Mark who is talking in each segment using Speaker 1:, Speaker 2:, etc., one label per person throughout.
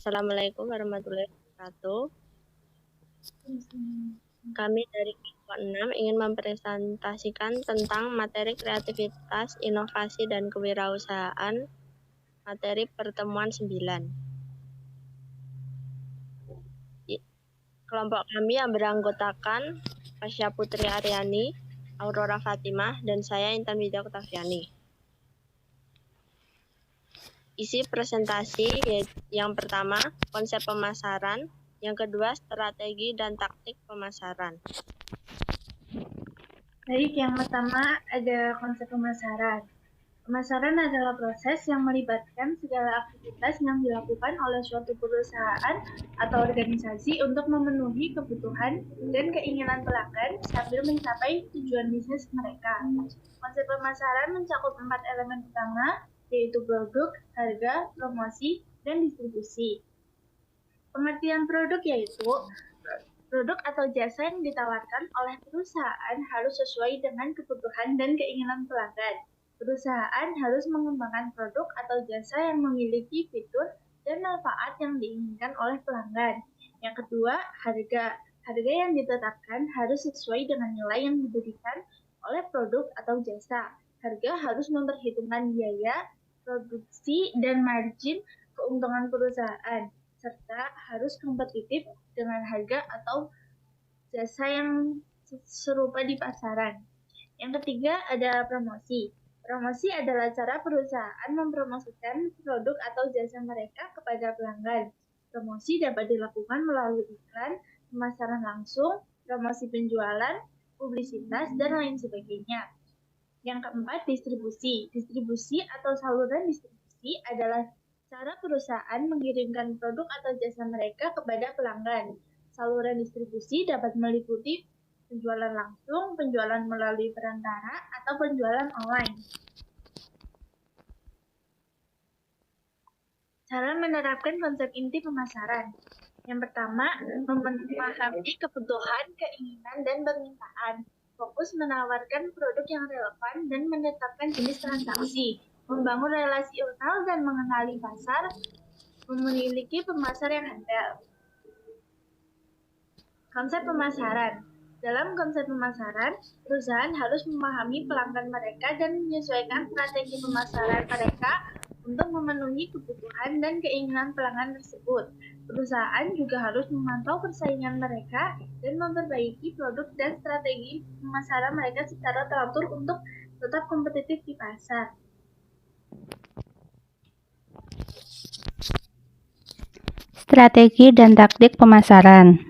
Speaker 1: Assalamualaikum warahmatullahi wabarakatuh. Kami dari kelompok 6 ingin mempresentasikan tentang materi kreativitas, inovasi, dan kewirausahaan, materi pertemuan 9. Kelompok kami yang beranggotakan Pasya Putri Aryani, Aurora Fatimah, dan saya Intan Widya Oktaviani. Isi presentasi yang pertama, konsep pemasaran, yang kedua, strategi dan taktik pemasaran.
Speaker 2: Baik, yang pertama ada konsep pemasaran. Pemasaran adalah proses yang melibatkan segala aktivitas yang dilakukan oleh suatu perusahaan atau organisasi untuk memenuhi kebutuhan dan keinginan pelanggan sambil mencapai tujuan bisnis mereka. Konsep pemasaran mencakup 4 elemen utama, yaitu produk, harga, promosi, dan distribusi. Pengertian produk yaitu produk atau jasa yang ditawarkan oleh perusahaan harus sesuai dengan kebutuhan dan keinginan pelanggan. Perusahaan harus mengembangkan produk atau jasa yang memiliki fitur dan manfaat yang diinginkan oleh pelanggan. Yang kedua, harga. Harga yang ditetapkan harus sesuai dengan nilai yang diberikan oleh produk atau jasa. Harga harus memperhitungkan biaya, produksi, dan margin keuntungan perusahaan, serta harus kompetitif dengan harga atau jasa yang serupa di pasaran. Yang ketiga ada promosi. Promosi adalah cara perusahaan mempromosikan produk atau jasa mereka kepada pelanggan. Promosi dapat dilakukan melalui iklan, pemasaran langsung, promosi penjualan, publisitas, dan lain sebagainya. Yang keempat, distribusi. Distribusi atau saluran distribusi adalah cara perusahaan mengirimkan produk atau jasa mereka kepada pelanggan. Saluran distribusi dapat meliputi penjualan langsung, penjualan melalui perantara, atau penjualan online. Cara menerapkan konsep inti pemasaran. Yang pertama, memahami kebutuhan, keinginan, dan permintaan. Fokus menawarkan produk yang relevan dan menetapkan jenis transaksi. Membangun relasi internal dan mengenali pasar. Memiliki pemasar yang handal. Konsep pemasaran. Dalam konsep pemasaran, perusahaan harus memahami pelanggan mereka dan menyesuaikan strategi pemasaran mereka untuk memenuhi kebutuhan dan keinginan pelanggan tersebut. Perusahaan juga harus memantau persaingan mereka dan memperbaiki produk dan strategi pemasaran mereka secara teratur untuk tetap kompetitif di pasar.
Speaker 3: Strategi dan taktik pemasaran.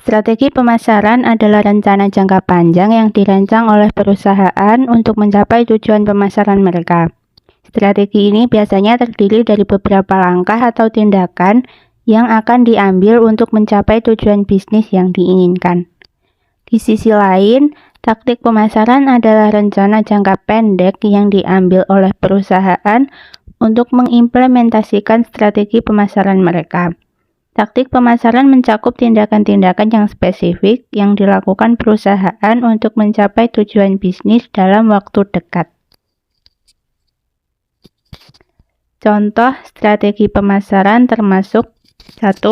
Speaker 3: Strategi pemasaran adalah rencana jangka panjang yang dirancang oleh perusahaan untuk mencapai tujuan pemasaran mereka. Strategi ini biasanya terdiri dari beberapa langkah atau tindakan yang akan diambil untuk mencapai tujuan bisnis yang diinginkan. Di sisi lain, taktik pemasaran adalah rencana jangka pendek yang diambil oleh perusahaan untuk mengimplementasikan strategi pemasaran mereka. Taktik pemasaran mencakup tindakan-tindakan yang spesifik yang dilakukan perusahaan untuk mencapai tujuan bisnis dalam waktu dekat. Contoh strategi pemasaran termasuk 1.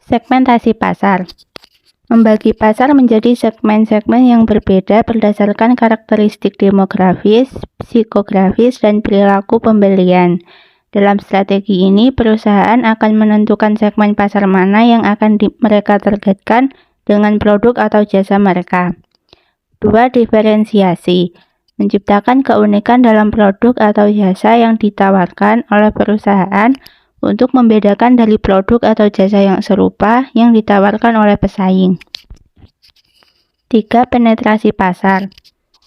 Speaker 3: Segmentasi pasar. Membagi pasar menjadi segmen-segmen yang berbeda berdasarkan karakteristik demografis, psikografis, dan perilaku pembelian. Dalam strategi ini, perusahaan akan menentukan segmen pasar mana yang akan mereka targetkan dengan produk atau jasa mereka. 2. Diferensiasi. Menciptakan keunikan dalam produk atau jasa yang ditawarkan oleh perusahaan untuk membedakan dari produk atau jasa yang serupa yang ditawarkan oleh pesaing. 3. Penetrasi pasar.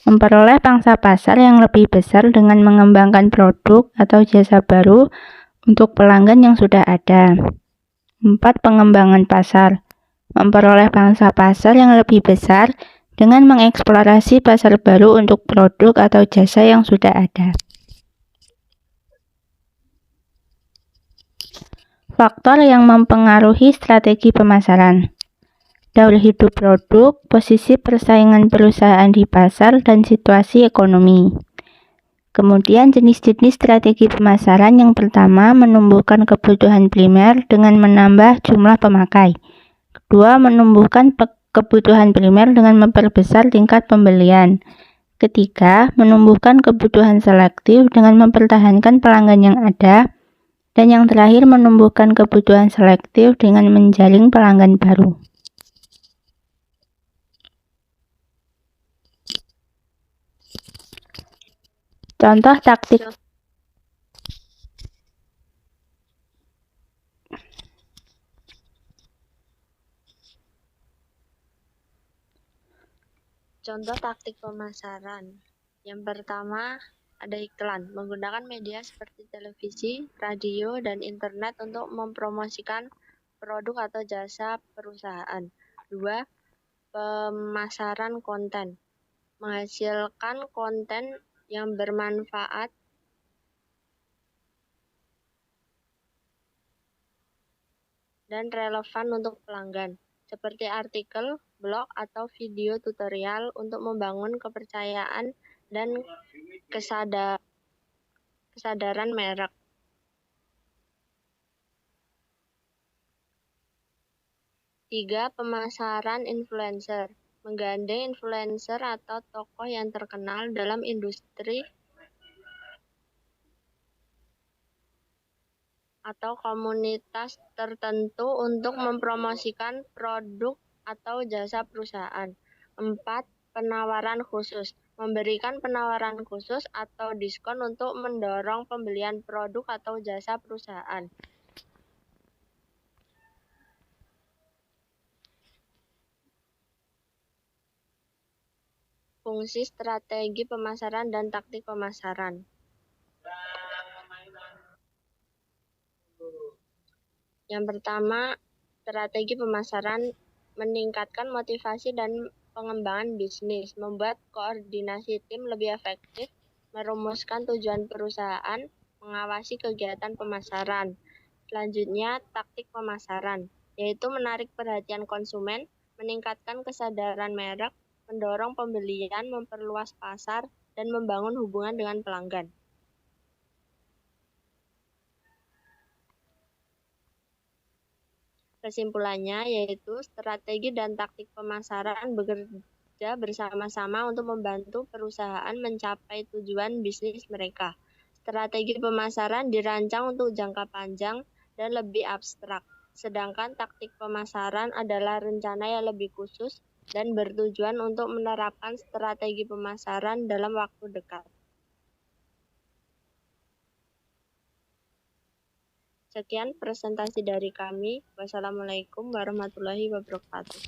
Speaker 3: Memperoleh pangsa pasar yang lebih besar dengan mengembangkan produk atau jasa baru untuk pelanggan yang sudah ada. 4. Pengembangan pasar. Memperoleh pangsa pasar yang lebih besar dengan mengeksplorasi pasar baru untuk produk atau jasa yang sudah ada. Faktor yang mempengaruhi strategi pemasaran. Daur hidup produk, posisi persaingan perusahaan di pasar, dan situasi ekonomi. Kemudian jenis-jenis strategi pemasaran yang pertama menumbuhkan kebutuhan primer dengan menambah jumlah pemakai. Kedua, menumbuhkan kebutuhan primer dengan memperbesar tingkat pembelian. Ketiga, menumbuhkan kebutuhan selektif dengan mempertahankan pelanggan yang ada. Dan yang terakhir, menumbuhkan kebutuhan selektif dengan menjaring pelanggan baru. Contoh taktik
Speaker 1: pemasaran. Yang pertama, ada iklan. Menggunakan media seperti televisi, radio, dan internet untuk mempromosikan produk atau jasa perusahaan. 2. Pemasaran konten. Menghasilkan konten yang bermanfaat dan relevan untuk pelanggan, seperti artikel, blog, atau video tutorial untuk membangun kepercayaan dan kesadaran merek. 3. Pemasaran influencer. Menggandeng influencer atau tokoh yang terkenal dalam industri atau komunitas tertentu untuk mempromosikan produk atau jasa perusahaan. 4. Penawaran khusus. Memberikan penawaran khusus atau diskon untuk mendorong pembelian produk atau jasa perusahaan. Fungsi strategi pemasaran dan taktik pemasaran. Yang pertama, strategi pemasaran meningkatkan motivasi dan pengembangan bisnis, membuat koordinasi tim lebih efektif, merumuskan tujuan perusahaan, mengawasi kegiatan pemasaran. Selanjutnya, taktik pemasaran, yaitu menarik perhatian konsumen, meningkatkan kesadaran merek, mendorong pembelian, memperluas pasar, dan membangun hubungan dengan pelanggan. Kesimpulannya yaitu strategi dan taktik pemasaran bekerja bersama-sama untuk membantu perusahaan mencapai tujuan bisnis mereka. Strategi pemasaran dirancang untuk jangka panjang dan lebih abstrak, sedangkan taktik pemasaran adalah rencana yang lebih khusus dan bertujuan untuk menerapkan strategi pemasaran dalam waktu dekat. Sekian presentasi dari kami. Wassalamualaikum warahmatullahi wabarakatuh.